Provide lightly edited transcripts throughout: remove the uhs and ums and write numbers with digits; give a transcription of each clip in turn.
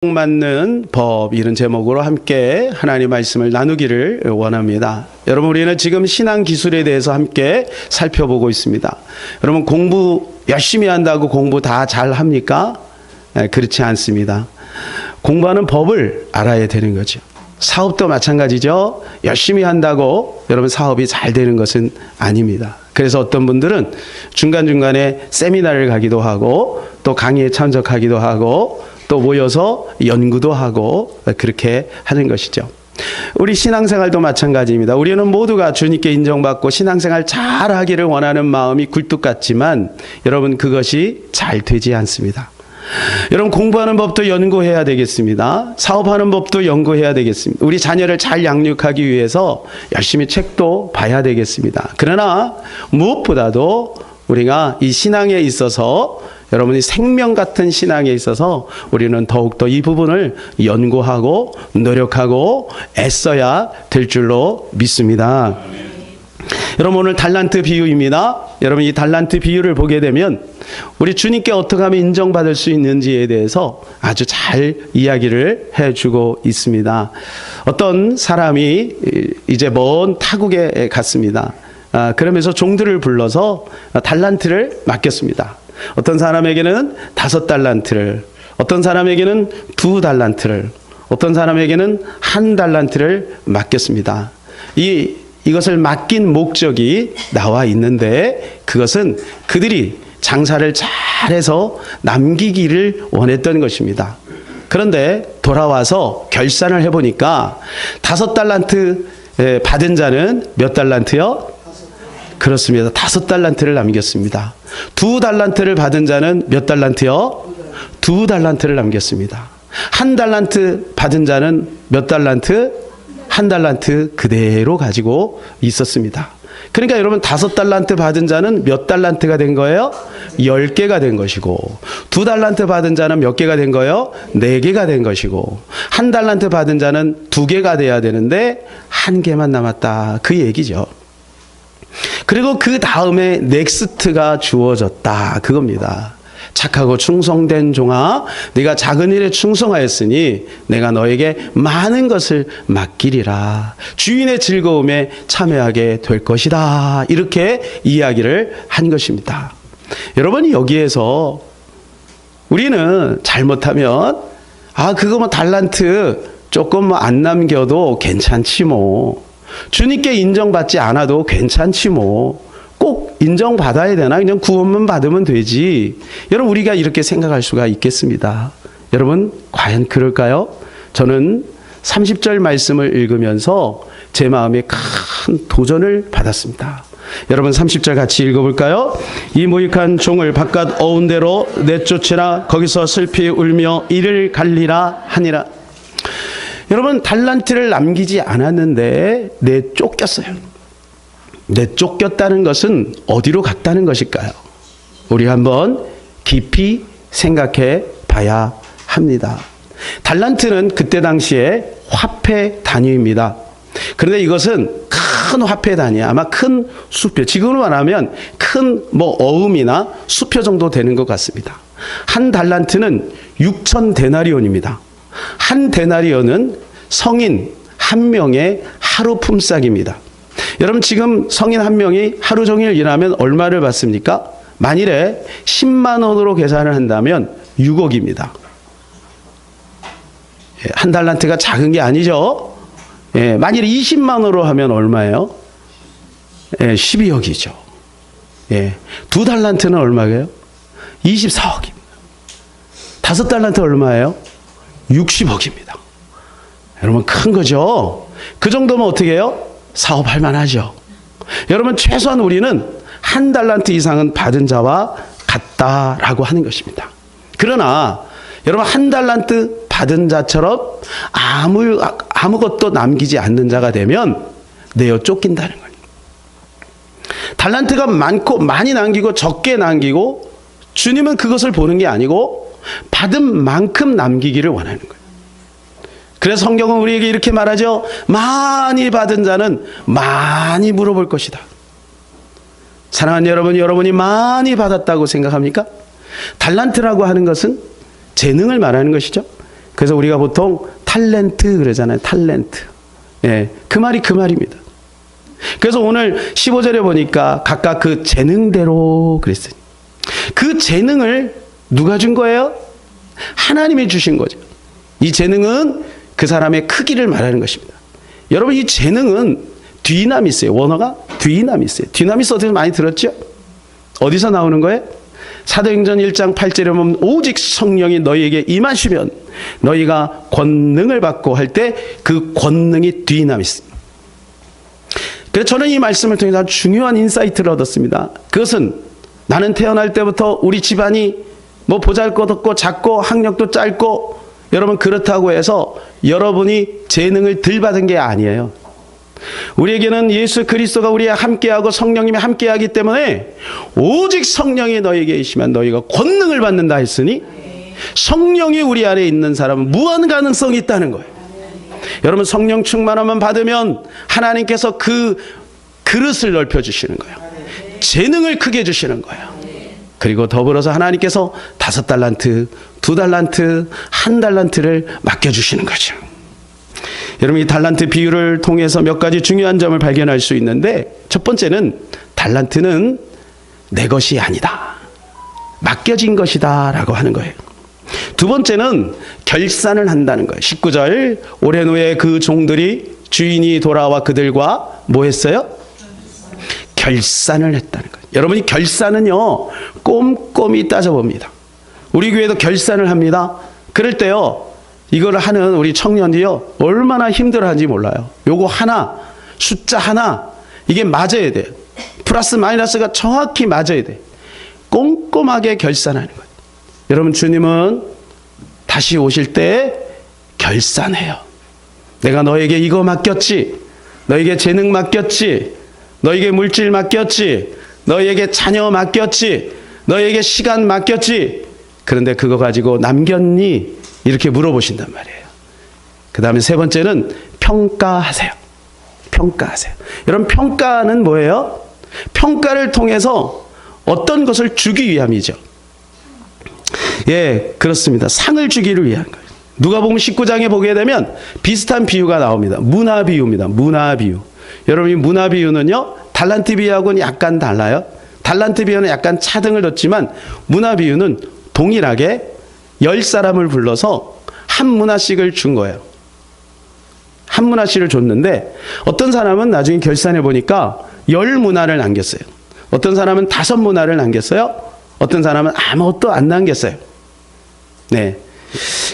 맞는 법, 이런 제목으로 함께 하나님 말씀을 나누기를 원합니다. 여러분, 우리는 지금 신앙 기술에 대해서 함께 살펴보고 있습니다. 여러분, 공부 열심히 한다고 공부 다 잘합니까? 그렇지 않습니다. 공부하는 법을 알아야 되는 거죠. 사업도 마찬가지죠. 열심히 한다고 여러분 사업이 잘 되는 것은 아닙니다. 그래서 어떤 분들은 중간중간에 세미나를 가기도 하고 또 강의에 참석하기도 하고 또 모여서 연구도 하고 그렇게 하는 것이죠. 우리 신앙생활도 마찬가지입니다. 우리는 모두가 주님께 인정받고 신앙생활 잘 하기를 원하는 마음이 굴뚝 같지만 여러분, 그것이 잘 되지 않습니다. 여러분, 공부하는 법도 연구해야 되겠습니다. 사업하는 법도 연구해야 되겠습니다. 우리 자녀를 잘 양육하기 위해서 열심히 책도 봐야 되겠습니다. 그러나 무엇보다도 우리가 이 신앙에 있어서, 여러분이 생명 같은 신앙에 있어서 우리는 더욱더 이 부분을 연구하고 노력하고 애써야 될 줄로 믿습니다. 여러분, 오늘 달란트 비유입니다. 여러분, 이 달란트 비유를 보게 되면 우리 주님께 어떻게 하면 인정받을 수 있는지에 대해서 아주 잘 이야기를 해주고 있습니다. 어떤 사람이 이제 먼 타국에 갔습니다. 그러면서 종들을 불러서 달란트를 맡겼습니다. 어떤 사람에게는 5달란트를, 어떤 사람에게는 2달란트를, 어떤 사람에게는 1달란트를 맡겼습니다. 이것을 맡긴 목적이 나와 있는데, 그것은 그들이 장사를 잘해서 남기기를 원했던 것입니다. 그런데 돌아와서 결산을 해보니까 5달란트 받은 자는 몇 달란트요? 그렇습니다. 5달란트를 남겼습니다. 2달란트를 받은 자는 몇 달란트요? 2달란트를 남겼습니다. 1달란트 받은 자는 몇 달란트? 1달란트 그대로 가지고 있었습니다. 그러니까 여러분, 5달란트 받은 자는 몇 달란트가 된 거예요? 10개가 된 것이고, 2달란트 받은 자는 몇 개가 된 거예요? 4개가 된 것이고, 1달란트 받은 자는 2개가 돼야 되는데 1개만 남았다, 그 얘기죠. 그리고 그 다음에 넥스트가 주어졌다, 그겁니다. 착하고 충성된 종아, 네가 작은 일에 충성하였으니 내가 너에게 많은 것을 맡기리라. 주인의 즐거움에 참여하게 될 것이다. 이렇게 이야기를 한 것입니다. 여러분, 여기에서 우리는 잘못하면 그거 뭐 달란트 조금 안 남겨도 괜찮지 뭐, 주님께 인정받지 않아도 괜찮지 뭐, 꼭 인정받아야 되나? 그냥 구원만 받으면 되지. 여러분, 우리가 이렇게 생각할 수가 있겠습니다. 여러분, 과연 그럴까요? 저는 30절 말씀을 읽으면서 제 마음에 큰 도전을 받았습니다. 여러분, 30절 같이 읽어볼까요? 이 무익한 종을 바깥 어운대로 내쫓으라. 거기서 슬피 울며 이를 갈리라 하니라. 여러분, 달란트를 남기지 않았는데 내쫓겼어요. 내쫓겼다는 것은 어디로 갔다는 것일까요? 우리 한번 깊이 생각해 봐야 합니다. 달란트는 그때 당시에 화폐 단위입니다. 그런데 이것은 큰 화폐 단위, 아마 큰 수표, 지금으로 말하면 큰 어음이나 수표 정도 되는 것 같습니다. 1달란트는 6,000데나리온입니다. 1데나리온은 성인 1명의 하루 품삯입니다. 여러분, 지금 성인 1명이 하루 종일 일하면 얼마를 받습니까? 만일에 10만 원으로 계산을 한다면 6억입니다. 1달란트가 작은 게 아니죠. 만일에 20만 원으로 하면 얼마예요? 12억이죠. 2달란트는 얼마예요? 24억입니다. 5달란트 얼마예요? 60억입니다. 여러분, 큰 거죠. 그 정도면 어떻게 해요? 사업할 만하죠. 여러분, 최소한 우리는 1달란트 이상은 받은 자와 같다라고 하는 것입니다. 그러나 여러분, 1달란트 받은 자처럼 아무것도 남기지 않는 자가 되면 내어 쫓긴다는 거예요. 달란트가 많이 남기고 적게 남기고, 주님은 그것을 보는 게 아니고 받은 만큼 남기기를 원하는 거예요. 그래서 성경은 우리에게 이렇게 말하죠. 많이 받은 자는 많이 물어볼 것이다. 사랑하는 여러분, 여러분이 많이 받았다고 생각합니까? 달란트라고 하는 것은 재능을 말하는 것이죠. 그래서 우리가 보통 탤런트 그러잖아요. 탤런트. 예, 그 말이 그 말입니다. 그래서 오늘 15절에 보니까 각각 그 재능대로 그랬어요. 그 재능을 누가 준 거예요? 하나님이 주신 거죠. 이 재능은 그 사람의 크기를 말하는 것입니다. 여러분, 이 재능은 디나미스예요. 원어가 디나미스예요. 디나미스 어디서 많이 들었죠? 어디서 나오는 거예요? 사도행전 1장 8절에 보면 오직 성령이 너희에게 임하시면 너희가 권능을 받고 할 때 그 권능이 디나미스. 그래서 저는 이 말씀을 통해서 중요한 인사이트를 얻었습니다. 그것은 나는 태어날 때부터 우리 집안이 뭐 보잘것없고 작고 학력도 짧고 여러분 그렇다고 해서 여러분이 재능을 덜 받은 게 아니에요. 우리에게는 예수 그리스도가 우리와 함께하고 성령님이 함께하기 때문에 오직 성령이 너희에게 계시면 너희가 권능을 받는다 했으니 성령이 우리 안에 있는 사람은 무한 가능성이 있다는 거예요. 여러분, 성령 충만함만 받으면 하나님께서 그 그릇을 넓혀주시는 거예요. 재능을 크게 주시는 거예요. 그리고 더불어서 하나님께서 5달란트, 2달란트, 1달란트를 맡겨주시는 거죠. 여러분, 이 달란트 비유를 통해서 몇 가지 중요한 점을 발견할 수 있는데, 첫 번째는 달란트는 내 것이 아니다, 맡겨진 것이다 라고 하는 거예요. 두 번째는 결산을 한다는 거예요. 19절, 오랜 후에 그 종들이 주인이 돌아와 그들과 뭐 했어요? 결산을 했다는 거예요. 여러분이 결산은요, 꼼꼼히 따져봅니다. 우리 교회도 결산을 합니다. 그럴 때요, 이걸 하는 우리 청년들이요, 얼마나 힘들어하는지 몰라요. 요거 하나, 숫자 하나, 이게 맞아야 돼요. 플러스 마이너스가 정확히 맞아야 돼. 꼼꼼하게 결산하는 거예요. 여러분, 주님은 다시 오실 때 결산해요. 내가 너에게 이거 맡겼지, 너에게 재능 맡겼지, 너에게 물질 맡겼지, 너에게 자녀 맡겼지, 너에게 시간 맡겼지, 그런데 그거 가지고 남겼니? 이렇게 물어보신단 말이에요. 그 다음에 세 번째는 평가하세요. 평가하세요. 여러분, 평가는 뭐예요? 평가를 통해서 어떤 것을 주기 위함이죠. 예, 그렇습니다. 상을 주기를 위한 거예요. 누가복음 19장에 보게 되면 비슷한 비유가 나옵니다. 문화 비유입니다. 문화 비유. 여러분, 이 문화 비유는요, 달란트 비유하고는 약간 달라요. 달란트 비유는 약간 차등을 뒀지만 문화 비유는 동일하게 10사람을 불러서 한 문화씩을 준 거예요. 한 문화씩을 줬는데 어떤 사람은 나중에 결산해 보니까 10문화를 남겼어요. 어떤 사람은 5문화를 남겼어요. 어떤 사람은 아무것도 안 남겼어요. 네.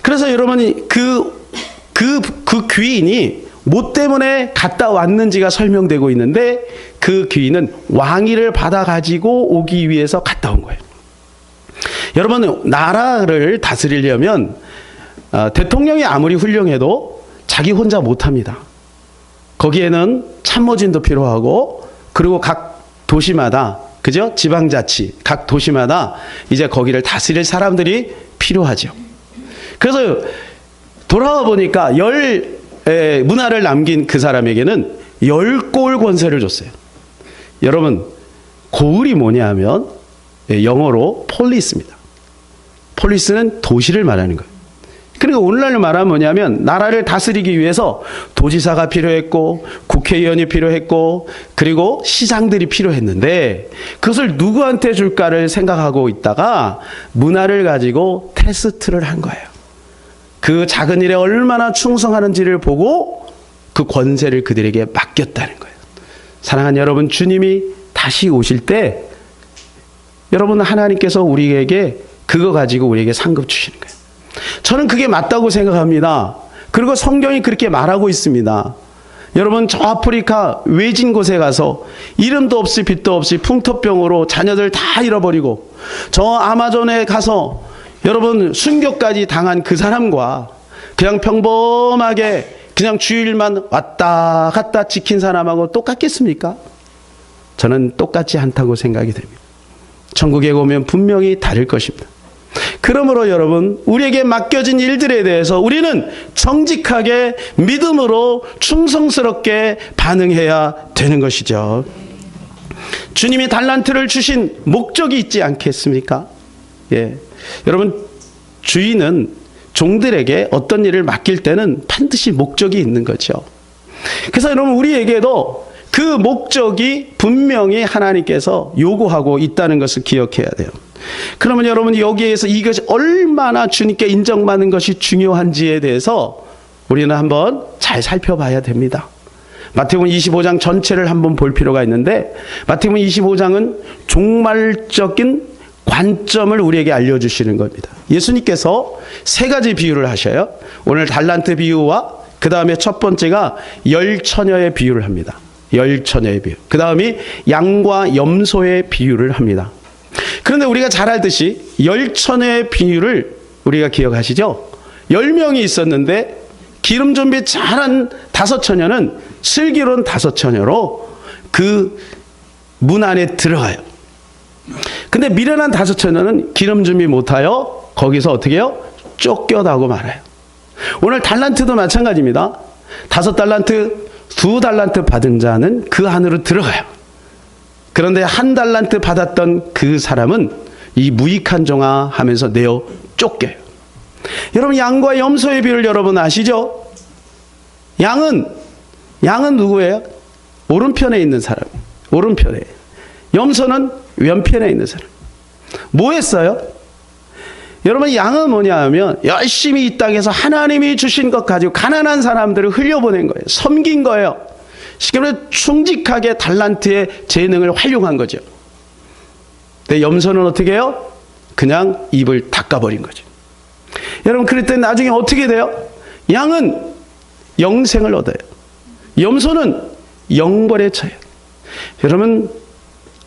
그래서 여러분이 그 귀인이 뭐 때문에 갔다 왔는지가 설명되고 있는데, 그 귀인은 왕위를 받아 가지고 오기 위해서 갔다 온 거예요. 여러분, 나라를 다스리려면 대통령이 아무리 훌륭해도 자기 혼자 못합니다. 거기에는 참모진도 필요하고, 그리고 각 도시마다, 그죠? 지방자치 각 도시마다 이제 거기를 다스릴 사람들이 필요하죠. 그래서 돌아와 보니까 10문화를 남긴 그 사람에게는 10골 권세를 줬어요. 여러분, 고을이 뭐냐 하면 영어로 폴리스입니다. 폴리스는 도시를 말하는 거예요. 그러니까 오늘날 말하면 뭐냐면, 나라를 다스리기 위해서 도지사가 필요했고, 국회의원이 필요했고, 그리고 시장들이 필요했는데, 그것을 누구한테 줄까를 생각하고 있다가 문화를 가지고 테스트를 한 거예요. 그 작은 일에 얼마나 충성하는지를 보고 그 권세를 그들에게 맡겼다는 거예요. 사랑하는 여러분, 주님이 다시 오실 때 여러분, 하나님께서 우리에게 그거 가지고 우리에게 상급 주시는 거예요. 저는 그게 맞다고 생각합니다. 그리고 성경이 그렇게 말하고 있습니다. 여러분, 저 아프리카 외진 곳에 가서 이름도 없이 빛도 없이 풍토병으로 자녀들 다 잃어버리고, 저 아마존에 가서 여러분 순교까지 당한 그 사람과 그냥 평범하게 그냥 주일만 왔다 갔다 지킨 사람하고 똑같겠습니까? 저는 똑같지 않다고 생각이 됩니다. 천국에 오면 분명히 다를 것입니다. 그러므로 여러분, 우리에게 맡겨진 일들에 대해서 우리는 정직하게 믿음으로 충성스럽게 반응해야 되는 것이죠. 주님이 달란트를 주신 목적이 있지 않겠습니까? 예. 여러분, 주인은 종들에게 어떤 일을 맡길 때는 반드시 목적이 있는 거죠. 그래서 여러분 우리에게도 그 목적이 분명히 하나님께서 요구하고 있다는 것을 기억해야 돼요. 그러면 여러분 여기에서 이것이 얼마나 주님께 인정받는 것이 중요한지에 대해서 우리는 한번 잘 살펴봐야 됩니다. 마태복음 25장 전체를 한번 볼 필요가 있는데 마태복음 25장은 종말적인 관점을 우리에게 알려주시는 겁니다. 예수님께서 세 가지 비유를 하셔요. 오늘 달란트 비유와 그 다음에 첫 번째가 열처녀의 비유를 합니다. 열처녀의 비유. 그 다음이 양과 염소의 비유를 합니다. 그런데 우리가 잘 알듯이 열처녀의 비유를 우리가 기억하시죠? 10명이 있었는데 기름 준비 잘한 5처녀는 슬기로운 5처녀로 그 문 안에 들어가요. 근데 미련한 5처녀는 기름 준비 못하여 거기서 어떻게 해요? 쫓겨나고 말아요. 오늘 달란트도 마찬가지입니다. 5달란트, 2달란트 받은 자는 그 안으로 들어가요. 그런데 1달란트 받았던 그 사람은 이 무익한 종아 하면서 내어 쫓겨요. 여러분 양과 염소의 비유를 여러분 아시죠? 양은 누구예요? 오른편에 있는 사람. 오른편에. 염소는 왼편에 있는 사람. 뭐 했어요? 여러분 양은 뭐냐 하면 열심히 이 땅에서 하나님이 주신 것 가지고 가난한 사람들을 흘려보낸 거예요. 섬긴 거예요. 쉽게 말해 충직하게 달란트의 재능을 활용한 거죠. 근데 염소는 어떻게 해요? 그냥 입을 닦아버린 거죠. 여러분 그랬더니 나중에 어떻게 돼요? 양은 영생을 얻어요. 염소는 영벌에 처해요. 여러분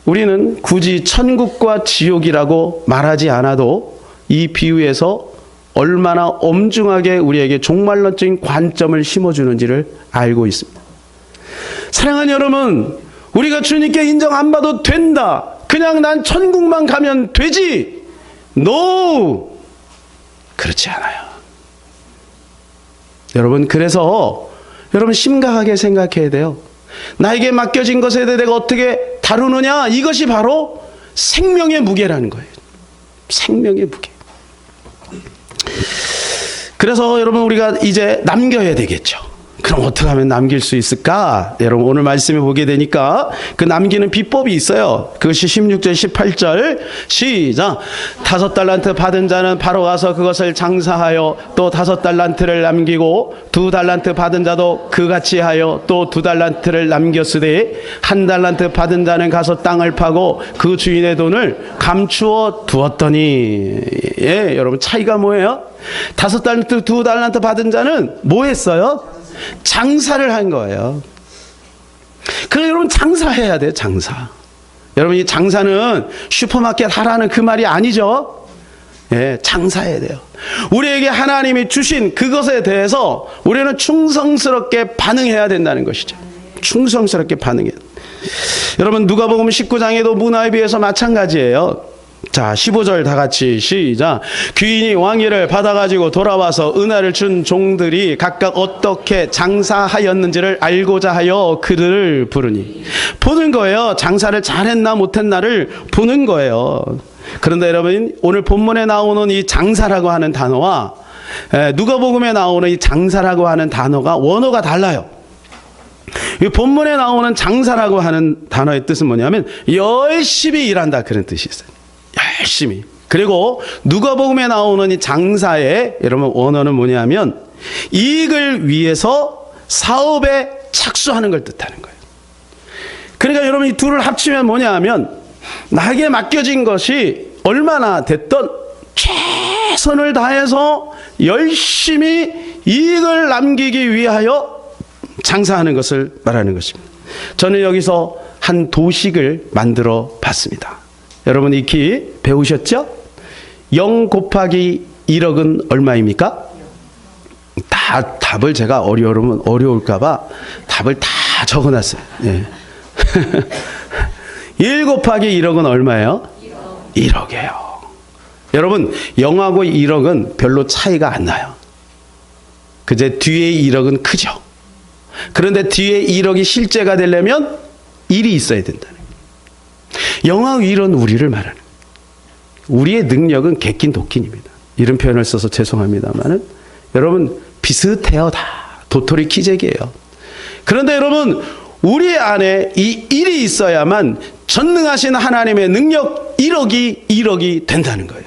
우리는 굳이 천국과 지옥이라고 말하지 않아도 이 비유에서 얼마나 엄중하게 우리에게 종말론적인 관점을 심어주는지를 알고 있습니다. 사랑하는 여러분, 우리가 주님께 인정 안 받아도 된다. 그냥 난 천국만 가면 되지. No! 그렇지 않아요. 여러분, 그래서 여러분 심각하게 생각해야 돼요. 나에게 맡겨진 것에 대해 내가 어떻게 다루느냐? 이것이 바로 생명의 무게라는 거예요. 생명의 무게. 그래서 여러분 우리가 이제 남겨야 되겠죠. 그럼 어떻게 하면 남길 수 있을까? 여러분 오늘 말씀을 보게 되니까 그 남기는 비법이 있어요. 그것이 16절 18절 시작. 5달란트 받은 자는 바로 가서 그것을 장사하여 또 5달란트를 남기고 2달란트 받은 자도 그같이 하여 또 2달란트를 남겼으되 1달란트 받은 자는 가서 땅을 파고 그 주인의 돈을 감추어 두었더니. 예, 여러분 차이가 뭐예요? 5달란트 2달란트 받은 자는 뭐 했어요? 장사를 한 거예요. 그럼 여러분 장사해야 돼요. 장사. 여러분 이 장사는 슈퍼마켓 하라는 그 말이 아니죠. 예, 장사해야 돼요. 우리에게 하나님이 주신 그것에 대해서 우리는 충성스럽게 반응해야 된다는 것이죠. 충성스럽게 반응해야 돼요. 여러분 누가복음 19장에도 문화에 비해서 마찬가지예요. 자 15절 다 같이 시작. 귀인이 왕위를 받아가지고 돌아와서 은혜를 준 종들이 각각 어떻게 장사하였는지를 알고자 하여 그들을 부르니. 보는 거예요. 장사를 잘했나 못했나를 보는 거예요. 그런데 여러분 오늘 본문에 나오는 이 장사라고 하는 단어와 누가복음에 나오는 이 장사라고 하는 단어가 원어가 달라요. 이 본문에 나오는 장사라고 하는 단어의 뜻은 뭐냐면 열심히 일한다 그런 뜻이 있어요. 열심히. 그리고 누가복음에 나오는 이 장사의 여러분 원어는 뭐냐면 이익을 위해서 사업에 착수하는 걸 뜻하는 거예요. 그러니까 여러분 이 둘을 합치면 뭐냐면 나에게 맡겨진 것이 얼마나 됐던 최선을 다해서 열심히 이익을 남기기 위하여 장사하는 것을 말하는 것입니다. 저는 여기서 한 도식을 만들어 봤습니다. 여러분 익히 배우셨죠? 0 곱하기 1억은 얼마입니까? 답을 제가 어려우면 어려울까봐 답을 다 적어놨어요. 예. 1 곱하기 1억은 얼마예요? 1억이에요. 여러분 0하고 1억은 별로 차이가 안 나요. 그제 뒤에 1억은 크죠. 그런데 뒤에 1억이 실제가 되려면 1이 있어야 된다는 거예요. 0하고 1은 우리를 말하는 거예요. 우리의 능력은 객긴 독긴입니다. 이런 표현을 써서 죄송합니다만은 여러분 비슷해요. 다 도토리 키재기예요. 그런데 여러분 우리 안에 이 일이 있어야만 전능하신 하나님의 능력 1억이 된다는 거예요.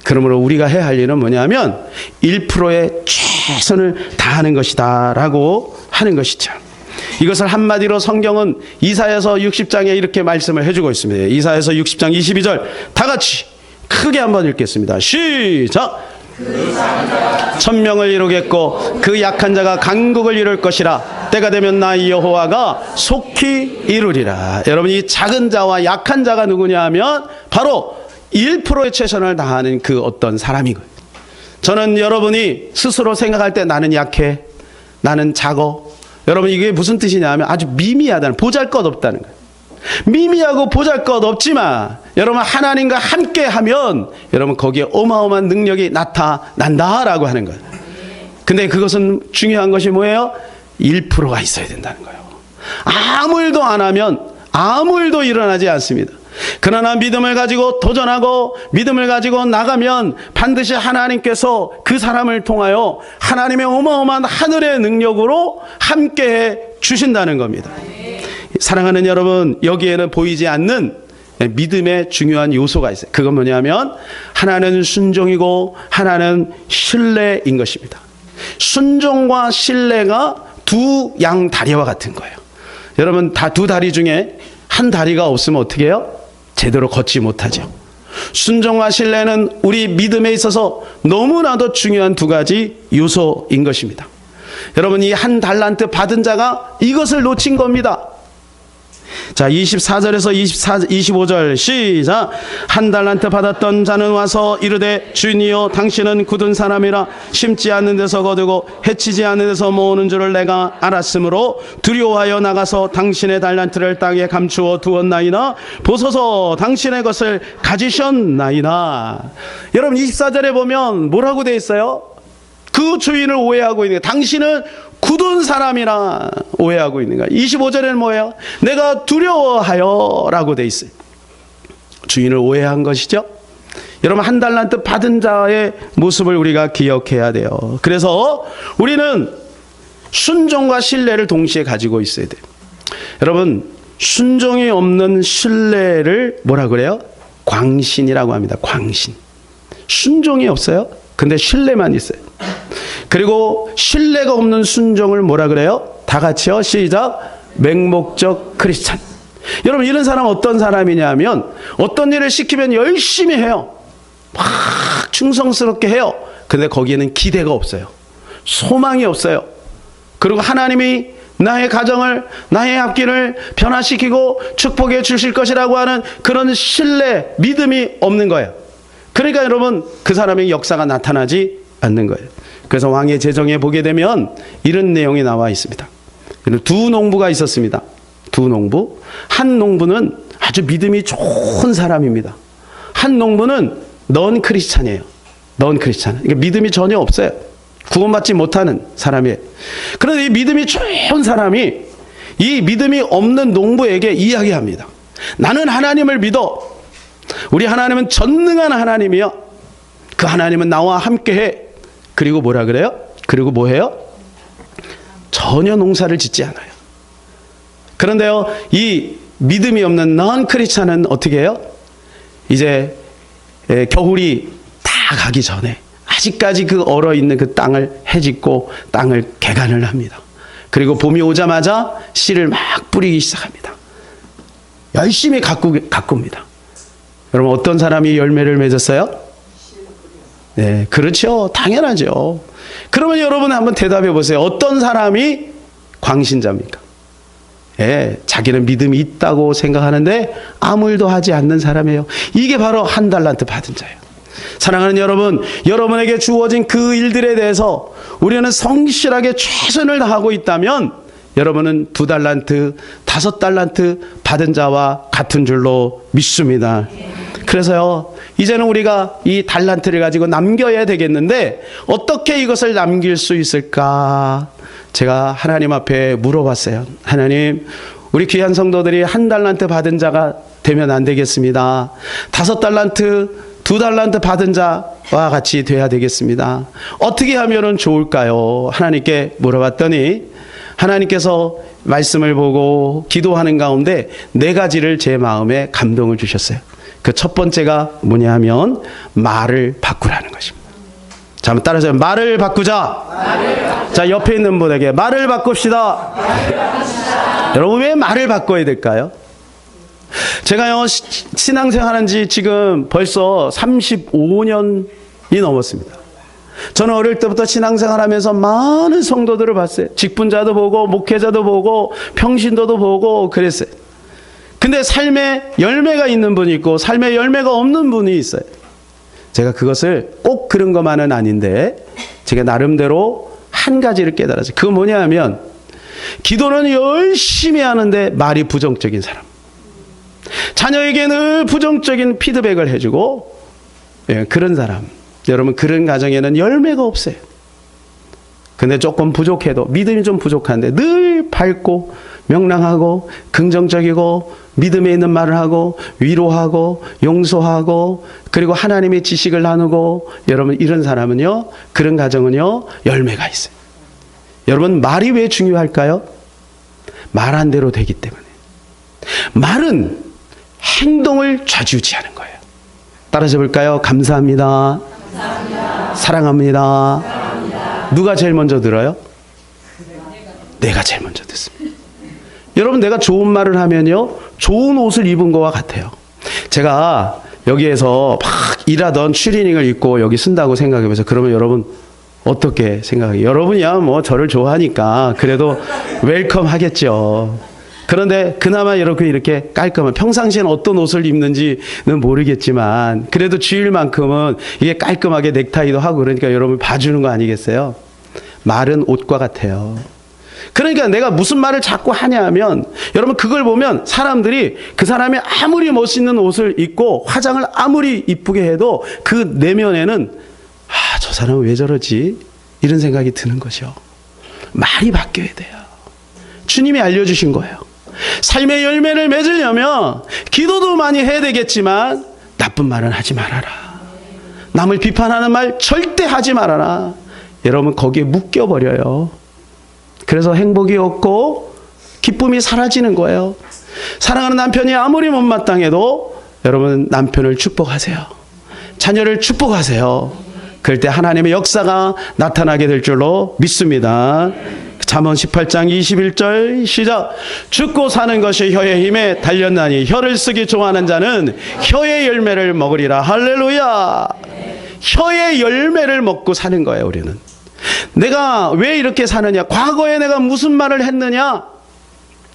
그러므로 우리가 해야 할 일은 뭐냐면 1%의 최선을 다하는 것이다 라고 하는 것이죠. 이것을 한마디로 성경은 이사야서 60장에 이렇게 말씀을 해주고 있습니다. 이사야서 60장 22절 다 같이 크게 한번 읽겠습니다. 시작! 천명을 이루겠고 그 약한 자가 강국을 이룰 것이라. 때가 되면 나 여호와가 속히 이루리라. 여러분 이 작은 자와 약한 자가 누구냐 하면 바로 1%의 최선을 다하는 그 어떤 사람이고요. 저는 여러분이 스스로 생각할 때 나는 약해, 나는 작어. 여러분 이게 무슨 뜻이냐 하면 아주 미미하다는, 보잘것없다는 거예요. 미미하고 보잘것없지만 여러분 하나님과 함께 하면 여러분 거기에 어마어마한 능력이 나타난다라고 하는 거예요. 근데 그것은 중요한 것이 뭐예요? 1%가 있어야 된다는 거예요. 아무 일도 안 하면 아무 일도 일어나지 않습니다. 그러나 믿음을 가지고 도전하고 믿음을 가지고 나가면 반드시 하나님께서 그 사람을 통하여 하나님의 어마어마한 하늘의 능력으로 함께해 주신다는 겁니다. 사랑하는 여러분, 여기에는 보이지 않는 믿음의 중요한 요소가 있어요. 그건 뭐냐면 하나는 순종이고 하나는 신뢰인 것입니다. 순종과 신뢰가 두 양 다리와 같은 거예요. 여러분 다 두 다리 중에 한 다리가 없으면 어떻게 해요? 제대로 걷지 못하죠. 순종과 신뢰는 우리 믿음에 있어서 너무나도 중요한 두 가지 요소인 것입니다. 여러분 이 한 달란트 받은 자가 이것을 놓친 겁니다. 자 24절에서 25절 시작. 한 달란트 받았던 자는 와서 이르되 주인이여 당신은 굳은 사람이라 심지 않는 데서 거두고 해치지 않는 데서 모으는 줄을 내가 알았으므로 두려워하여 나가서 당신의 달란트를 땅에 감추어 두었나이다. 보소서 당신의 것을 가지셨나이다. 여러분 24절에 보면 뭐라고 되어 있어요? 그 주인을 오해하고 있는 거예요. 당신은 굳은 사람이라 오해하고 있는 거야. 25절에는 뭐예요? 내가 두려워하여 라고 돼 있어요. 주인을 오해한 것이죠. 여러분 한 달란트 받은 자의 모습을 우리가 기억해야 돼요. 그래서 우리는 순종과 신뢰를 동시에 가지고 있어야 돼요. 여러분 순종이 없는 신뢰를 뭐라 그래요? 광신이라고 합니다. 광신. 순종이 없어요. 근데 신뢰만 있어요. 그리고 신뢰가 없는 순종을 뭐라 그래요? 다 같이요. 시작. 맹목적 크리스찬. 여러분 이런 사람 어떤 사람이냐면 어떤 일을 시키면 열심히 해요. 막 충성스럽게 해요. 근데 거기에는 기대가 없어요. 소망이 없어요. 그리고 하나님이 나의 가정을, 나의 앞길을 변화시키고 축복해 주실 것이라고 하는 그런 신뢰, 믿음이 없는 거예요. 그러니까 여러분 그 사람의 역사가 나타나지 않는 거예요. 그래서 왕의 제정에 보게 되면 이런 내용이 나와 있습니다. 두 농부가 있었습니다. 두 농부. 한 농부는 아주 믿음이 좋은 사람입니다. 한 농부는 넌 크리스찬이에요. 넌 크리스찬. 그러니까 믿음이 전혀 없어요. 구원받지 못하는 사람이에요. 그런데 이 믿음이 좋은 사람이 이 믿음이 없는 농부에게 이야기합니다. 나는 하나님을 믿어. 우리 하나님은 전능한 하나님이요. 그 하나님은 나와 함께해. 그리고 뭐라 그래요? 그리고 뭐 해요? 전혀 농사를 짓지 않아요. 그런데요, 이 믿음이 없는 넌 크리스찬은 어떻게 해요? 이제 겨울이 다 가기 전에 아직까지 그 얼어있는 그 땅을 해짓고 땅을 개간을 합니다. 그리고 봄이 오자마자 씨를 막 뿌리기 시작합니다. 열심히 가꿉니다. 여러분 어떤 사람이 열매를 맺었어요? 네, 그렇죠. 당연하죠. 그러면 여러분 한번 대답해 보세요. 어떤 사람이 광신자입니까? 예, 자기는 믿음이 있다고 생각하는데 아무 일도 하지 않는 사람이에요. 이게 바로 한 달란트 받은 자예요. 사랑하는 여러분, 여러분에게 주어진 그 일들에 대해서 우리는 성실하게 최선을 다하고 있다면 여러분은 2달란트, 5달란트 받은 자와 같은 줄로 믿습니다. 그래서요, 이제는 우리가 이 달란트를 가지고 남겨야 되겠는데 어떻게 이것을 남길 수 있을까? 제가 하나님 앞에 물어봤어요. 하나님, 우리 귀한 성도들이 1달란트 받은 자가 되면 안 되겠습니다. 5달란트, 2달란트 받은 자 같이 돼야 되겠습니다. 어떻게 하면 좋을까요? 하나님께 물어봤더니 하나님께서 말씀을 보고 기도하는 가운데 4가지를 제 마음에 감동을 주셨어요. 그 첫 번째가 뭐냐 하면 말을 바꾸라는 것입니다. 자, 한번 따라서요. 말을 바꾸자. 자, 옆에 있는 분에게 말을 바꿉시다. 여러분, 왜 말을 바꿔야 될까요? 제가요, 신앙생활한 지 지금 벌써 35년이 넘었습니다. 저는 어릴 때부터 신앙생활 하면서 많은 성도들을 봤어요. 직분자도 보고, 목회자도 보고, 평신도도 보고, 그랬어요. 근데 삶에 열매가 있는 분이 있고, 삶에 열매가 없는 분이 있어요. 제가 그것을 꼭 그런 것만은 아닌데, 제가 나름대로 한 가지를 깨달았어요. 그건 뭐냐 하면, 기도는 열심히 하는데 말이 부정적인 사람. 자녀에게 늘 부정적인 피드백을 해주고, 그런 사람. 여러분, 그런 가정에는 열매가 없어요. 근데 조금 부족해도, 믿음이 좀 부족한데 늘 밝고 명랑하고 긍정적이고 믿음에 있는 말을 하고 위로하고 용서하고 그리고 하나님의 지식을 나누고, 여러분, 이런 사람은요, 그런 가정은요, 열매가 있어요. 여러분, 말이 왜 중요할까요? 말한 대로 되기 때문에. 말은 행동을 좌지우지하는 거예요. 따라서 볼까요? 감사합니다. 사랑합니다. 누가 제일 먼저 들어요? 내가 제일 먼저 듣습니다. 여러분, 내가 좋은 말을 하면요, 좋은 옷을 입은 것과 같아요. 제가 여기에서 막 일하던 추리닝을 입고 여기 쓴다고 생각해보세요. 그러면 여러분 어떻게 생각해요? 여러분이야 뭐 저를 좋아하니까 그래도 웰컴 하겠죠. 그런데 그나마 이렇게 깔끔한, 평상시에는 어떤 옷을 입는지는 모르겠지만 그래도 주일만큼은 이게 깔끔하게 넥타이도 하고 그러니까 여러분 봐주는 거 아니겠어요? 말은 옷과 같아요. 그러니까 내가 무슨 말을 자꾸 하냐 하면, 여러분, 그걸 보면 사람들이 그 사람이 아무리 멋있는 옷을 입고 화장을 아무리 이쁘게 해도 그 내면에는 저 사람은 왜 저러지? 이런 생각이 드는 거죠. 말이 바뀌어야 돼요. 주님이 알려주신 거예요. 삶의 열매를 맺으려면 기도도 많이 해야 되겠지만 나쁜 말은 하지 말아라. 남을 비판하는 말 절대 하지 말아라. 여러분, 거기에 묶여버려요. 그래서 행복이 없고 기쁨이 사라지는 거예요. 사랑하는 남편이 아무리 못마땅해도 여러분, 남편을 축복하세요. 자녀를 축복하세요. 그럴 때 하나님의 역사가 나타나게 될 줄로 믿습니다. 잠언 18장 21절 시작. 죽고 사는 것이 혀의 힘에 달렸나니 혀를 쓰기 좋아하는 자는 혀의 열매를 먹으리라. 할렐루야. 혀의 열매를 먹고 사는 거예요. 우리는 내가 왜 이렇게 사느냐, 과거에 내가 무슨 말을 했느냐,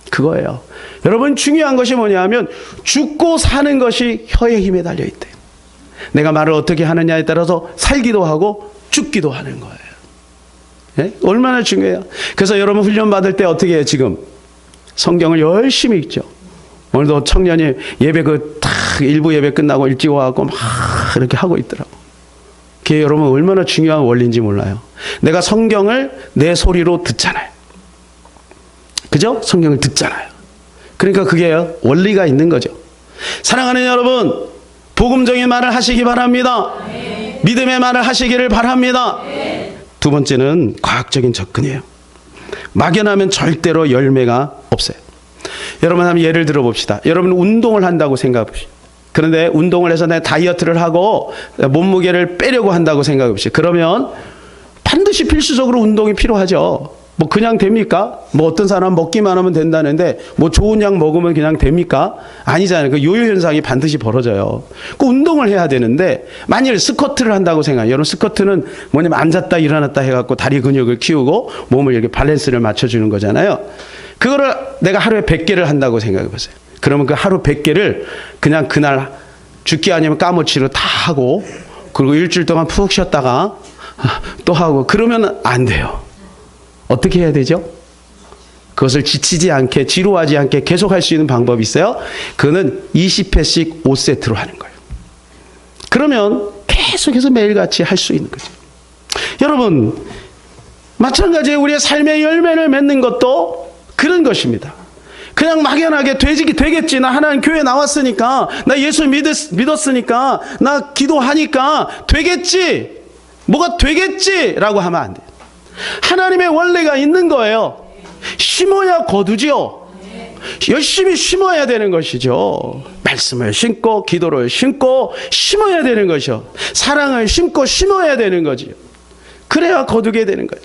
그거예요. 여러분, 중요한 것이 뭐냐 하면 죽고 사는 것이 혀의 힘에 달려있대요. 내가 말을 어떻게 하느냐에 따라서 살기도 하고 죽기도 하는 거예요. 예? 얼마나 중요해요. 그래서 여러분 훈련 받을 때 어떻게 해요? 지금 성경을 열심히 읽죠. 오늘도 청년이 예배 일부 예배 끝나고 일찍 와갖고 막 이렇게 하고 있더라고. 그게 여러분 얼마나 중요한 원리인지 몰라요. 내가 성경을 내 소리로 듣잖아요. 그죠? 성경을 듣잖아요. 그러니까 그게 원리가 있는 거죠. 사랑하는 여러분, 복음적인 말을 하시기 바랍니다. 믿음의 말을 하시기를 바랍니다. 두 번째는 과학적인 접근이에요. 막연하면 절대로 열매가 없어요. 여러분, 한번 예를 들어 봅시다. 여러분 운동을 한다고 생각해 봅시다. 그런데 운동을 해서 내가 다이어트를 하고 몸무게를 빼려고 한다고 생각해 봅시다. 그러면 반드시 필수적으로 운동이 필요하죠. 뭐 그냥 됩니까? 뭐 어떤 사람 먹기만 하면 된다는데 뭐 좋은 약 먹으면 그냥 됩니까? 아니잖아요. 그 요요 현상이 반드시 벌어져요. 그 운동을 해야 되는데 만일 스쿼트를 한다고 생각해요. 여러분, 스쿼트는 뭐냐면 앉았다 일어났다 해갖고 다리 근육을 키우고 몸을 이렇게 밸런스를 맞춰주는 거잖아요. 그거를 내가 하루에 100개를 한다고 생각해 보세요. 그러면 그 하루 100개를 그냥 그날 죽기 아니면 까무치로 다 하고 그리고 일주일 동안 푹 쉬었다가 또 하고 그러면 안 돼요. 어떻게 해야 되죠? 그것을 지치지 않게, 지루하지 않게 계속 할 수 있는 방법이 있어요. 그거는 20회씩 5세트로 하는 거예요. 그러면 계속해서 매일같이 할 수 있는 거죠. 여러분, 마찬가지로 우리의 삶의 열매를 맺는 것도 그런 것입니다. 그냥 막연하게 되겠지. 나 하나님 교회 나왔으니까, 나 예수 믿었으니까, 나 기도하니까 되겠지. 뭐가 되겠지. 라고 하면 안 돼요. 하나님의 원리가 있는 거예요. 심어야 거두지요. 열심히 심어야 되는 것이죠. 말씀을 심고 기도를 심고 심어야 되는 것이요. 사랑을 심고 심어야 되는 거지요. 그래야 거두게 되는 거예요.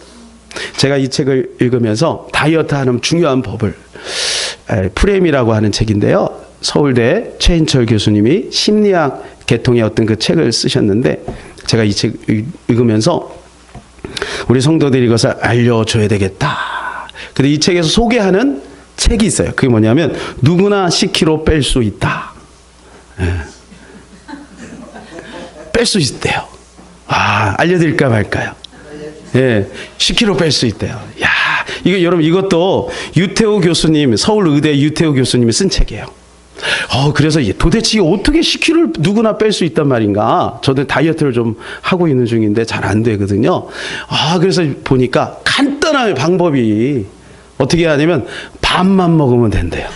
제가 이 책을 읽으면서 다이어트하는 중요한 법을, 프레임이라고 하는 책인데요. 서울대 최인철 교수님이 심리학 계통의 어떤 그 책을 쓰셨는데, 제가 이 책 읽으면서 우리 성도들이 이것을 알려줘야 되겠다. 근데 이 책에서 소개하는 책이 있어요. 그게 뭐냐면 누구나 10kg 뺄 수 있다. 뺄 수 있대요. 알려드릴까 말까요? 10kg 뺄 수 있대요. 야, 이거 여러분, 이것도 유태우 교수님, 서울의대 유태우 교수님이 쓴 책이에요. 그래서 도대체 어떻게 10kg를 누구나 뺄 수 있단 말인가? 저도 다이어트를 좀 하고 있는 중인데 잘 안 되거든요. 그래서 보니까 간단한 방법이 어떻게 하냐면 밥만 먹으면 된대요.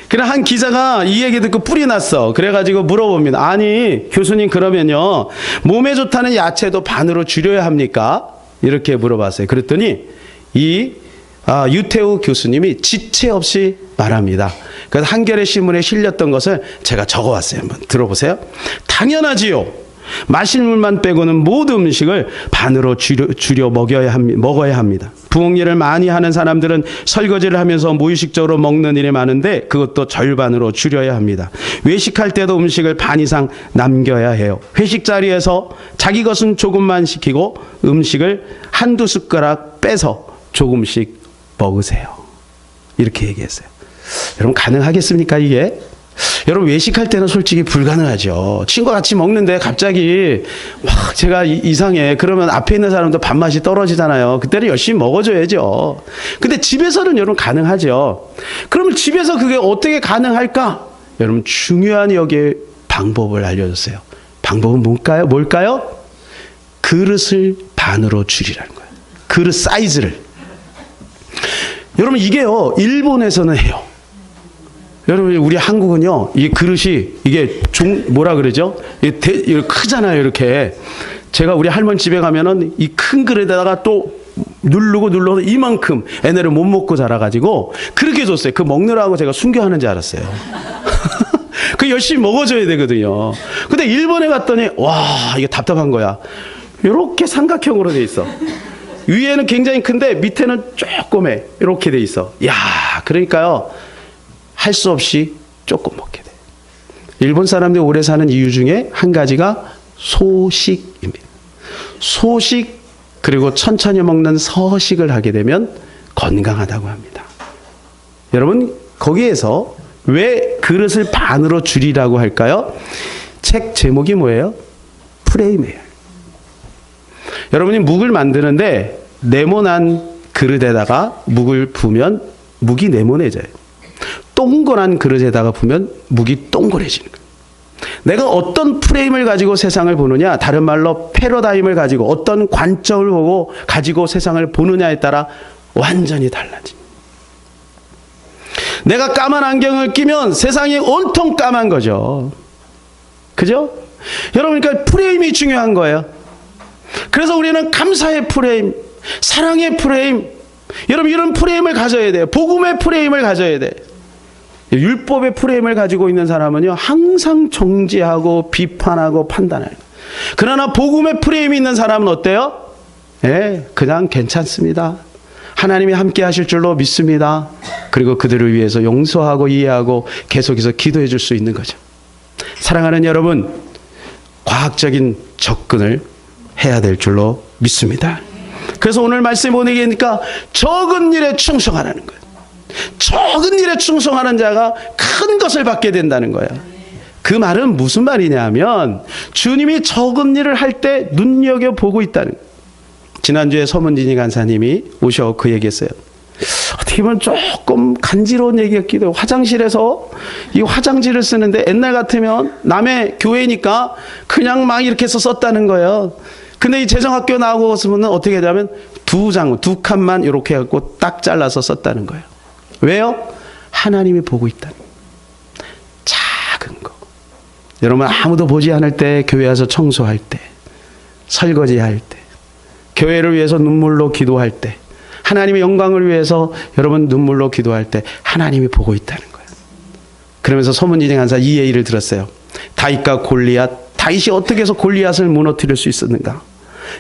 그래, 한 기자가 이 얘기 듣고 뿔이 났어. 그래가지고 물어봅니다. 아니, 교수님, 그러면요, 몸에 좋다는 야채도 반으로 줄여야 합니까? 이렇게 물어봤어요. 그랬더니 유태우 교수님이 지체 없이 말합니다. 그래서 한겨레 신문에 실렸던 것을 제가 적어왔어요. 한번 들어보세요. 당연하지요. 마실 물만 빼고는 모든 음식을 반으로 줄여 먹어야 합니다. 부엌 일을 많이 하는 사람들은 설거지를 하면서 무의식적으로 먹는 일이 많은데 그것도 절반으로 줄여야 합니다. 외식할 때도 음식을 반 이상 남겨야 해요. 회식 자리에서 자기 것은 조금만 시키고 음식을 한두 숟가락 빼서 조금씩 먹으세요. 이렇게 얘기했어요. 여러분, 가능하겠습니까, 이게? 여러분, 외식할 때는 솔직히 불가능하죠. 친구와 같이 먹는데 갑자기 막 제가 이상해. 그러면 앞에 있는 사람도 밥맛이 떨어지잖아요. 그때는 열심히 먹어줘야죠. 근데 집에서는 여러분 가능하죠. 그러면 집에서 그게 어떻게 가능할까? 여러분, 중요한 여기에 방법을 알려줬어요. 방법은 뭘까요? 그릇을 반으로 줄이라는 거예요. 그릇 사이즈를. 여러분, 이게요, 일본에서는 해요. 여러분, 우리 한국은요, 이 그릇이, 이게 뭐라 그러죠? 이게 크잖아요, 이렇게. 제가 우리 할머니 집에 가면은 이 큰 그릇에다가 또 눌러서 이만큼 애네를 못 먹고 자라가지고 그렇게 줬어요. 그 먹느라고 제가 순교하는 줄 알았어요. 그 열심히 먹어줘야 되거든요. 근데 일본에 갔더니, 와, 이게 답답한 거야. 이렇게 삼각형으로 돼 있어. 위에는 굉장히 큰데 밑에는 조그매. 이렇게 돼 있어. 야, 그러니까요, 할 수 없이 조금 먹게 돼. 일본 사람들이 오래 사는 이유 중에 한 가지가 소식입니다. 소식, 그리고 천천히 먹는 서식을 하게 되면 건강하다고 합니다. 여러분, 거기에서 왜 그릇을 반으로 줄이라고 할까요? 책 제목이 뭐예요? 프레임이에요. 여러분이 묵을 만드는데 네모난 그릇에다가 묵을 부으면 묵이 네모내져요. 동그란 그릇에다가 부으면 묵이 동그래지는 거예요. 내가 어떤 프레임을 가지고 세상을 보느냐, 다른 말로 패러다임을 가지고 어떤 관점을 보고 가지고 세상을 보느냐에 따라 완전히 달라집니다. 내가 까만 안경을 끼면 세상이 온통 까만 거죠. 그죠? 여러분, 그러니까 프레임이 중요한 거예요. 그래서 우리는 감사의 프레임, 사랑의 프레임, 여러분, 이런 프레임을 가져야 돼요. 복음의 프레임을 가져야 돼요. 율법의 프레임을 가지고 있는 사람은요, 항상 정죄하고 비판하고 판단해요. 그러나 복음의 프레임이 있는 사람은 어때요? 그냥 괜찮습니다. 하나님이 함께 하실 줄로 믿습니다. 그리고 그들을 위해서 용서하고 이해하고 계속해서 기도해 줄 수 있는 거죠. 사랑하는 여러분, 과학적인 접근을 해야 될 줄로 믿습니다. 그래서 오늘 말씀 보내기니까 적은 일에 충성하라는 거예요. 적은 일에 충성하는 자가 큰 것을 받게 된다는 거예요. 그 말은 무슨 말이냐면 주님이 적은 일을 할 때 눈여겨보고 있다는 거예요. 지난주에 서문진이 간사님이 오셔 그 얘기했어요. 어떻게 보면 조금 간지러운 얘기였기도 해요. 화장실에서 이 화장지를 쓰는데 옛날 같으면 남의 교회니까 그냥 막 이렇게 해서 썼다는 거예요. 근데 이 재정학교 나오고 있으면 어떻게 되냐면 두 칸만 이렇게 해갖고 딱 잘라서 썼다는 거예요. 왜요? 하나님이 보고 있다는 거예요. 작은 거. 여러분 아무도 보지 않을 때 교회 와서 청소할 때, 설거지할 때, 교회를 위해서 눈물로 기도할 때, 하나님의 영광을 위해서 여러분 눈물로 기도할 때 하나님이 보고 있다는 거예요. 그러면서 소문진행 한사 이 얘기를 들었어요. 다윗과 골리앗, 다윗이 어떻게 해서 골리앗을 무너뜨릴 수 있었는가?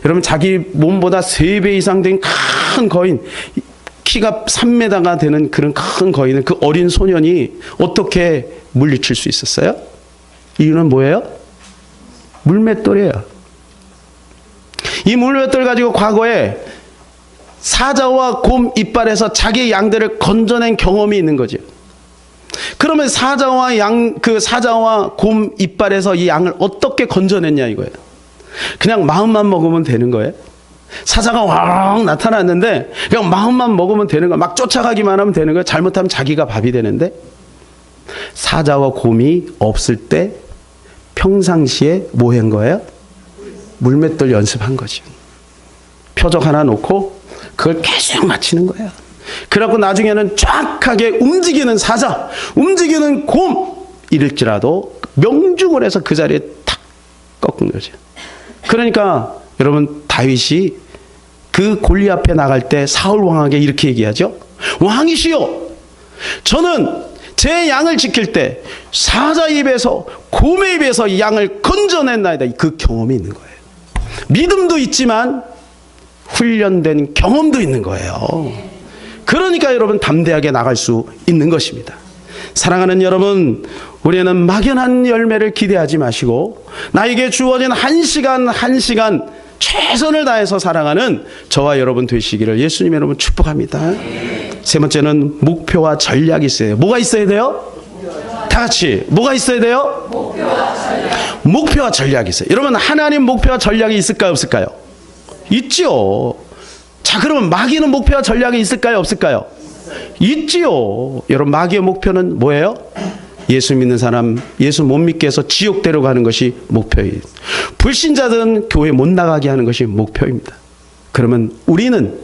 여러분 자기 몸보다 3배 이상 된 큰 거인, 키가 3m가 되는 그런 큰 거인을 그 어린 소년이 어떻게 물리칠 수 있었어요? 이유는 뭐예요? 물맷돌이에요. 이 물맷돌 가지고 과거에 사자와 곰 이빨에서 자기 양들을 건져낸 경험이 있는 거죠. 그러면 사자와 곰 이빨에서 이 양을 어떻게 건져냈냐 이거예요. 그냥 마음만 먹으면 되는 거예요. 사자가 왕 나타났는데 그냥 마음만 먹으면 되는 거예요. 막 쫓아가기만 하면 되는 거예요. 잘못하면 자기가 밥이 되는데, 사자와 곰이 없을 때 평상시에 뭐 한 거예요? 물맷돌 연습한 거죠. 표적 하나 놓고 그걸 계속 맞히는 거예요. 그래갖고 나중에는 정확하게 움직이는 사자, 움직이는 곰 이럴지라도 명중을 해서 그 자리에 탁 꺾은 거죠. 그러니까 여러분 다윗이 그 골리앗 앞에 나갈 때 사울 왕에게 이렇게 얘기하죠. 왕이시여, 저는 제 양을 지킬 때 사자 입에서 곰의 입에서 양을 건져낸나이다. 그 경험이 있는 거예요. 믿음도 있지만 훈련된 경험도 있는 거예요. 그러니까 여러분 담대하게 나갈 수 있는 것입니다. 사랑하는 여러분, 우리는 막연한 열매를 기대하지 마시고 나에게 주어진 한 시간 한 시간 최선을 다해서 살아가는 저와 여러분 되시기를 예수님 여러분 축복합니다. 세 번째는 목표와 전략이 있어요. 뭐가 있어야 돼요? 다 같이 뭐가 있어야 돼요? 목표와 전략이 있어요. 여러분 하나님 목표와 전략이 있을까요 없을까요? 있지요. 자, 그러면 마귀는 목표와 전략이 있을까요 없을까요? 있지요. 여러분 마귀의 목표는 뭐예요? 예수 믿는 사람 예수 못 믿게 해서 지옥 데려가는 것이 목표예요. 불신자들은 교회 못 나가게 하는 것이 목표입니다. 그러면 우리는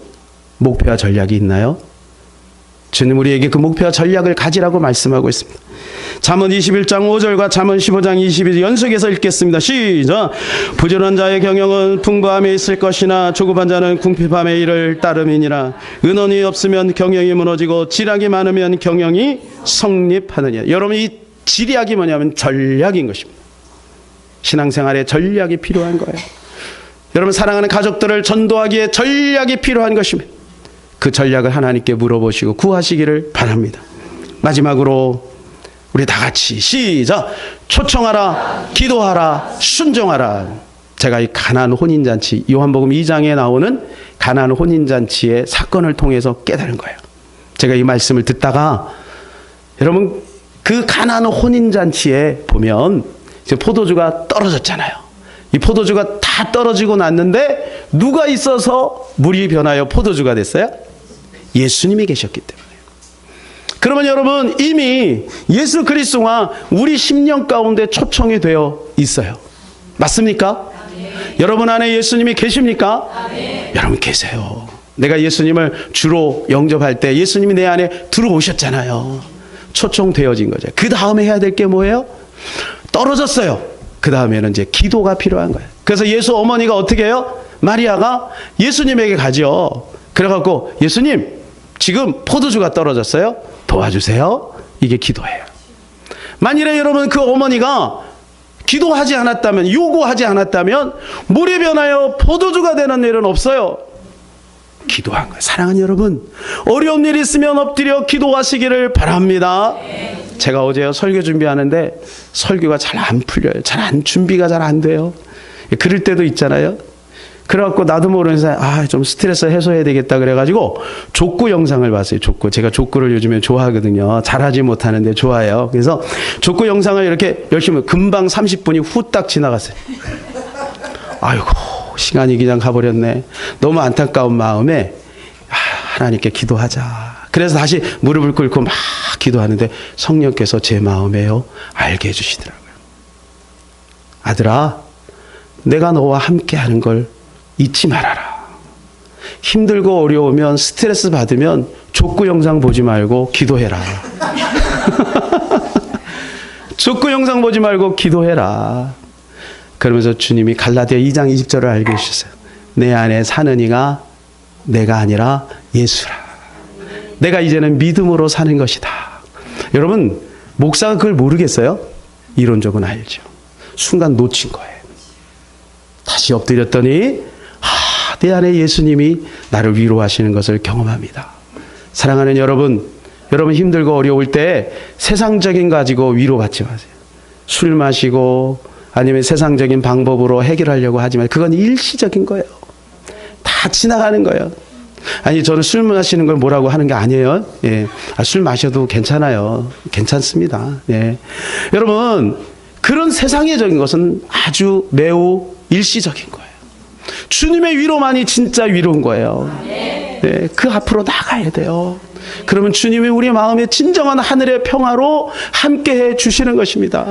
목표와 전략이 있나요? 주님 우리에게 그 목표와 전략을 가지라고 말씀하고 있습니다. 잠언 21장 5절과 잠언 15장 22절 연속해서 읽겠습니다. 시작. 부지런한 자의 경영은 풍부함에 있을 것이나 조급한 자는 궁핍함에 이를 따름이니라. 은원이 없으면 경영이 무너지고 지략이 많으면 경영이 성립하느냐. 여러분 이 지략이 뭐냐면 전략인 것입니다. 신앙생활에 전략이 필요한 거예요. 여러분 사랑하는 가족들을 전도하기에 전략이 필요한 것입니다. 그 전략을 하나님께 물어보시고 구하시기를 바랍니다. 마지막으로 우리 다 같이 시작. 초청하라, 기도하라, 순종하라. 제가 이 가나안 혼인잔치, 요한복음 2장에 나오는 가나안 혼인잔치의 사건을 통해서 깨달은 거예요. 제가 이 말씀을 듣다가 여러분 그 가나안 혼인잔치에 보면 이제 포도주가 떨어졌잖아요. 이 포도주가 다 떨어지고 났는데 누가 있어서 물이 변하여 포도주가 됐어요? 예수님이 계셨기 때문에. 그러면 여러분 이미 예수 그리스도가 우리 심령 가운데 초청이 되어 있어요. 맞습니까? 여러분 안에 예수님이 계십니까? 여러분 계세요. 내가 예수님을 주로 영접할 때 예수님이 내 안에 들어오셨잖아요. 초청되어진 거죠. 그 다음에 해야 될 게 뭐예요? 떨어졌어요. 그 다음에는 이제 기도가 필요한 거예요. 그래서 예수 어머니가 어떻게 해요? 마리아가 예수님에게 가죠. 그래갖고 예수님 지금 포도주가 떨어졌어요. 도와주세요. 이게 기도예요. 만일에 여러분 그 어머니가 기도하지 않았다면, 요구하지 않았다면 물이 변하여 포도주가 되는 일은 없어요. 기도한 거예요. 사랑하는 여러분, 어려운 일 있으면 엎드려 기도하시기를 바랍니다. 제가 어제 설교 준비하는데 설교가 잘 안 풀려요. 준비가 잘 안 돼요. 그럴 때도 있잖아요. 그래갖고 나도 모르는 사이 좀 스트레스 해소해야 되겠다 그래가지고 족구 영상을 봤어요. 족구. 제가 족구를 요즘에 좋아하거든요. 잘하지 못하는데 좋아해요. 그래서 족구 영상을 이렇게 열심히 금방 30분이 후딱 지나갔어요. 아이고 시간이 그냥 가버렸네. 너무 안타까운 마음에 하나님께 기도하자. 그래서 다시 무릎을 꿇고 막 기도하는데 성령께서 제 마음에요 알게 해주시더라고요. 아들아, 내가 너와 함께 하는 걸 잊지 말아라. 힘들고 어려우면 스트레스 받으면 족구 영상 보지 말고 기도해라. 족구 영상 보지 말고 기도해라. 그러면서 주님이 갈라디아 2장 20절을 알게 해주셨어요. 내 안에 사는 이가 내가 아니라 예수라. 내가 이제는 믿음으로 사는 것이다. 여러분, 목사가 그걸 모르겠어요? 이론적은 알죠. 순간 놓친 거예요. 다시 엎드렸더니 내 안에 예수님이 나를 위로하시는 것을 경험합니다. 사랑하는 여러분, 여러분 힘들고 어려울 때 세상적인 가지고 위로받지 마세요. 술 마시고 아니면 세상적인 방법으로 해결하려고 하지 마세요. 그건 일시적인 거예요. 다 지나가는 거예요. 아니, 저는 술 마시는 걸 뭐라고 하는 게 아니에요. 예. 술 마셔도 괜찮아요. 괜찮습니다. 예. 여러분, 그런 세상적인 것은 아주 매우 일시적인 거예요. 주님의 위로만이 진짜 위로인 거예요. 예. 그 앞으로 나가야 돼요. 그러면 주님이 우리 마음에 진정한 하늘의 평화로 함께해 주시는 것입니다.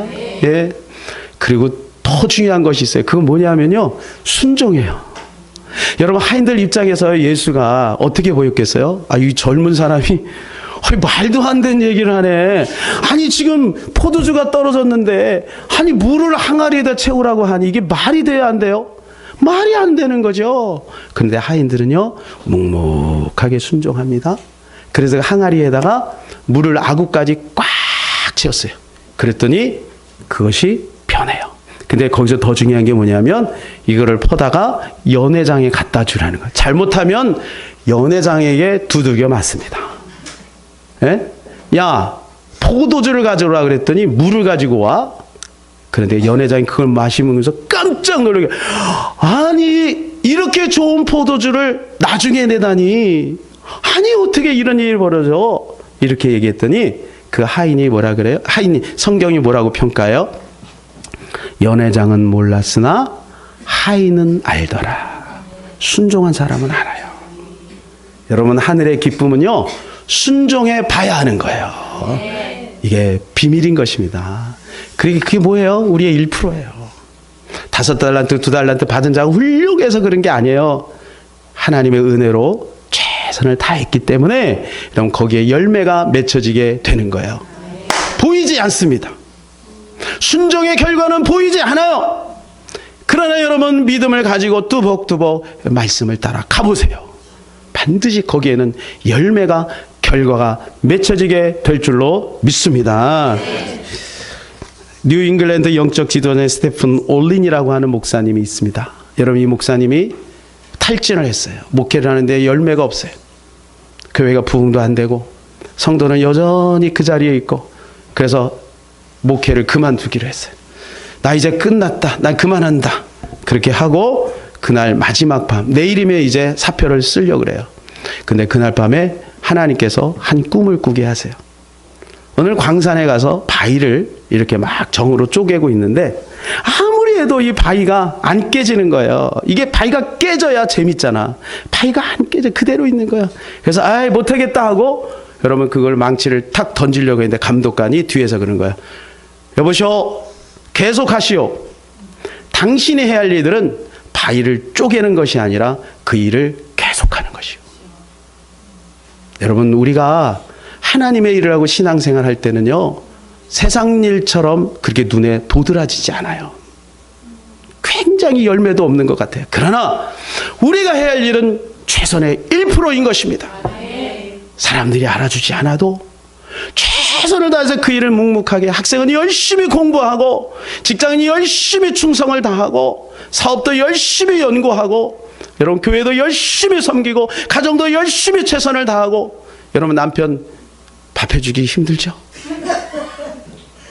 예. 그리고 더 중요한 것이 있어요. 그건 뭐냐면요, 순종해요. 여러분, 하인들 입장에서 예수가 어떻게 보였겠어요? 이 젊은 사람이 말도 안 되는 얘기를 하네. 아니, 지금 포도주가 떨어졌는데 아니 물을 항아리에다 채우라고 하니 이게 말이 돼야 안 돼요? 말이 안 되는 거죠. 그런데 하인들은요, 묵묵하게 순종합니다. 그래서 항아리에다가 물을 아구까지 꽉 채웠어요. 그랬더니 그것이 변해요. 근데 거기서 더 중요한 게 뭐냐면 이거를 퍼다가 연회장에 갖다 주라는 거예요. 잘못하면 연회장에게 두들겨 맞습니다. 예? 야, 포도주를 가져오라 그랬더니 물을 가지고 와. 그런데 연회장이 그걸 마시면서 깜짝 놀라게, 아니 이렇게 좋은 포도주를 나중에 내다니, 아니 어떻게 이런 일이 벌어져? 이렇게 얘기했더니 그 하인이 뭐라 그래요? 하인이, 성경이 뭐라고 평가해요? 연회장은 몰랐으나 하인은 알더라. 순종한 사람은 알아요. 여러분, 하늘의 기쁨은요, 순종해 봐야 하는 거예요. 이게 비밀인 것입니다. 그게 뭐예요? 우리의 1%예요. 5달란트, 2달란트 받은 자가 훌륭해서 그런 게 아니에요. 하나님의 은혜로 최선을 다했기 때문에 여러분, 거기에 열매가 맺혀지게 되는 거예요. 보이지 않습니다. 순종의 결과는 보이지 않아요. 그러나 여러분, 믿음을 가지고 뚜벅뚜벅 말씀을 따라 가보세요. 반드시 거기에는 열매가, 결과가 맺혀지게 될 줄로 믿습니다. 뉴 잉글랜드 영적 지도자의 스테픈 올린이라고 하는 목사님이 있습니다. 여러분, 이 목사님이 탈진을 했어요. 목회를 하는데 열매가 없어요. 교회가 부흥도 안 되고 성도는 여전히 그 자리에 있고, 그래서 목회를 그만두기로 했어요. 나 이제 끝났다. 난 그만한다. 그렇게 하고 그날 마지막 밤, 내일이면 이제 사표를 쓰려고 그래요. 근데 그날 밤에 하나님께서 한 꿈을 꾸게 하세요. 오늘 광산에 가서 바위를 이렇게 막 정으로 쪼개고 있는데 아무리 해도 이 바위가 안 깨지는 거예요. 이게 바위가 깨져야 재밌잖아. 바위가 안 깨져, 그대로 있는 거야. 그래서 못하겠다 하고 여러분, 그걸 망치를 탁 던지려고 했는데 감독관이 뒤에서 그런 거야. 여보시오, 계속 하시오. 당신이 해야 할 일들은 바위를 쪼개는 것이 아니라 그 일을 계속하는 것이요. 여러분, 우리가 하나님의 일을 하고 신앙생활 할 때는요, 세상 일처럼 그렇게 눈에 도드라지지 않아요. 굉장히 열매도 없는 것 같아요. 그러나 우리가 해야 할 일은 최선의 1%인 것입니다. 사람들이 알아주지 않아도 최선을 다해서 그 일을 묵묵하게, 학생은 열심히 공부하고, 직장인이 열심히 충성을 다하고, 사업도 열심히 연구하고, 여러분 교회도 열심히 섬기고, 가정도 열심히 최선을 다하고, 여러분 남편 밥 해주기 힘들죠?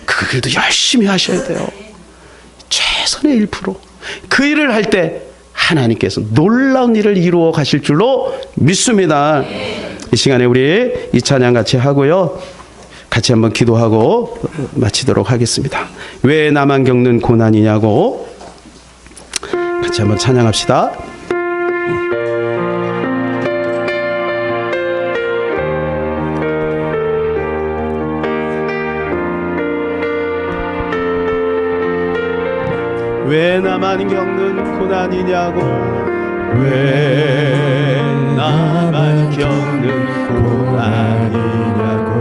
그 일도 열심히 하셔야 돼요. 최선의 1%. 그 일을 할 때 하나님께서 놀라운 일을 이루어 가실 줄로 믿습니다. 이 시간에 우리 이 찬양 같이 하고요, 같이 한번 기도하고 마치도록 하겠습니다. 왜 나만 겪는 고난이냐고 같이 한번 찬양합시다. 왜 나만 겪는 고난이냐고, 왜 나만 겪는 고난이냐고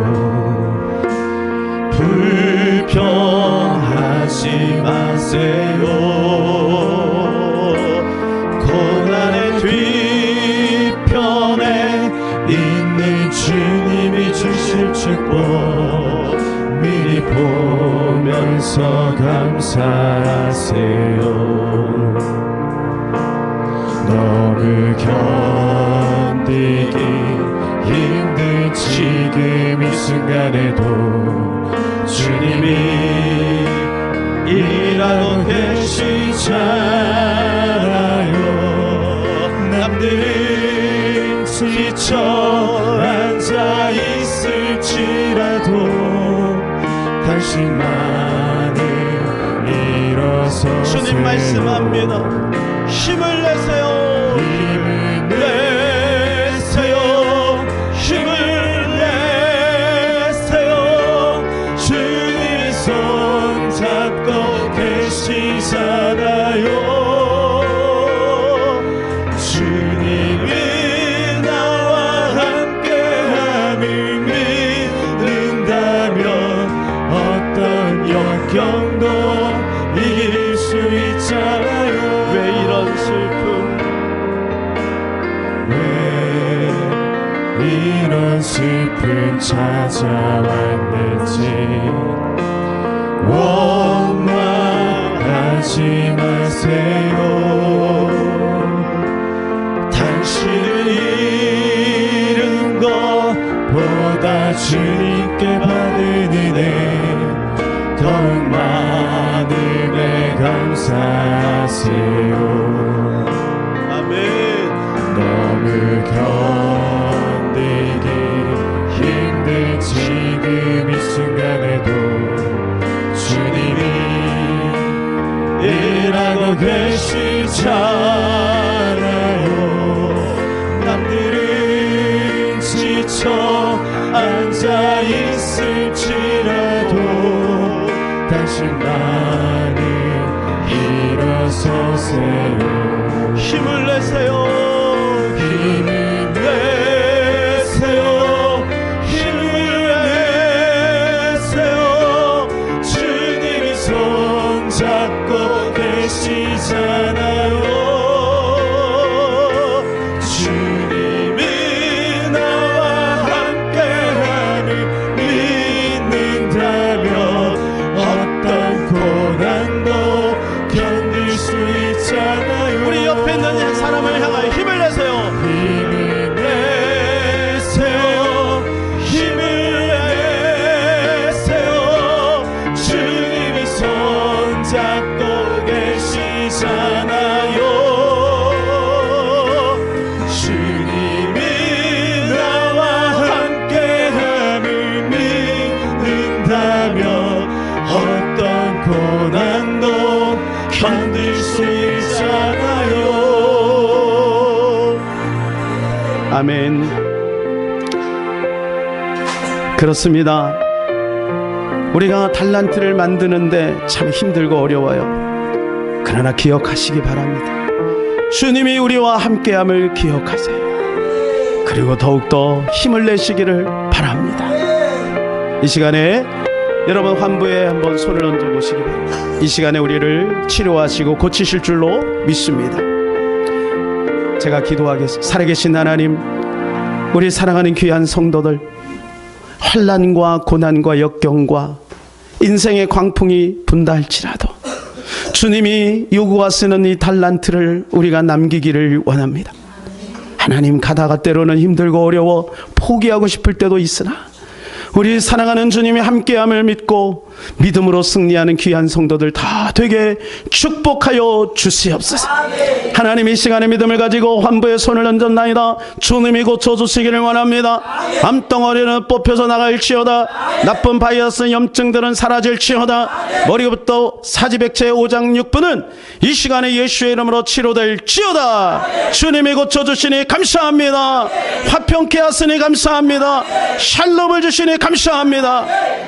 불평하지 마세요. 고난의 뒤편에 있는 주님이 주실 축복 미리 보면서 감사하세요. 너무 견디기 힘든 지금 이 순간에도 주님이 일하고 계시잖아요. 남들은 지쳐 앉아 있을지라도 당신만은 일어서세요. 주님 말씀합니다. 힘을 내세요. 힘을 내세요. 힘을 내세요. 주님이 손 잡고 계시잖아요. 주님이 나와 함께함을 믿는다면 어떤 역경도 이길 수 있잖아요. 왜 이런 슬픔, 왜 이런 슬픔 찾아왔는지 원망하지 마세요. 당신을 잃은 것보다 주님께 받은 은혜 더욱 많음에 감사하세요. 아멘. 너무 견디기 힘든 지금 이 순간에도 주님이 일하고 계시잖아요. 남들은 지쳐 앉아 있을지라도 당신만은 일어서세요. 힘을 내세요. 힘을 내세요. 힘을 내세요. 주님이 손 잡고 계시잖아요. 주님이 나와 함께함을 믿는다면 어떤 고난도 견딜 수 있잖아요. 우리 옆에 있는 사람을 향하여 힘을 내세요. 힘을 내세요. 힘을 내세요. 주님이 손 잡고 계시잖아요. 주님이 나와 함께함을 믿는다면 어떤 고난도 견딜 수 있잖아요. 아멘. 그렇습니다. 우리가 달란트를 만드는데 참 힘들고 어려워요. 그러나 기억하시기 바랍니다. 주님이 우리와 함께함을 기억하세요. 그리고 더욱더 힘을 내시기를 바랍니다. 이 시간에 여러분 환부에 한번 손을 얹어 보시기 바랍니다. 이 시간에 우리를 치료하시고 고치실 줄로 믿습니다. 제가 기도하겠습니다. 살아계신 하나님, 우리 사랑하는 귀한 성도들, 환난과 고난과 역경과 인생의 광풍이 분다 할지라도 주님이 요구와 쓰는 이 달란트를 우리가 남기기를 원합니다. 하나님, 가다가 때로는 힘들고 어려워 포기하고 싶을 때도 있으나 우리 사랑하는 주님이 함께함을 믿고 믿음으로 승리하는 귀한 성도들 다 되게 축복하여 주시옵소서. 하나님, 이 시간에 믿음을 가지고 환부의 손을 얹었나이다. 주님이 고쳐주시기를 원합니다. 암덩어리는 뽑혀서 나갈지어다. 나쁜 바이러스 염증들은 사라질지어다. 머리부터 사지백체 오장 육부는 이 시간에 예수의 이름으로 치료될지어다. 주님이 고쳐주시니 감사합니다. 화평케 하시니 감사합니다. 샬롬을 주시니 감사합니다.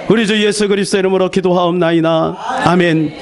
우리 주 예수 그리스도 이름으로 기도하옵나이다. 아멘.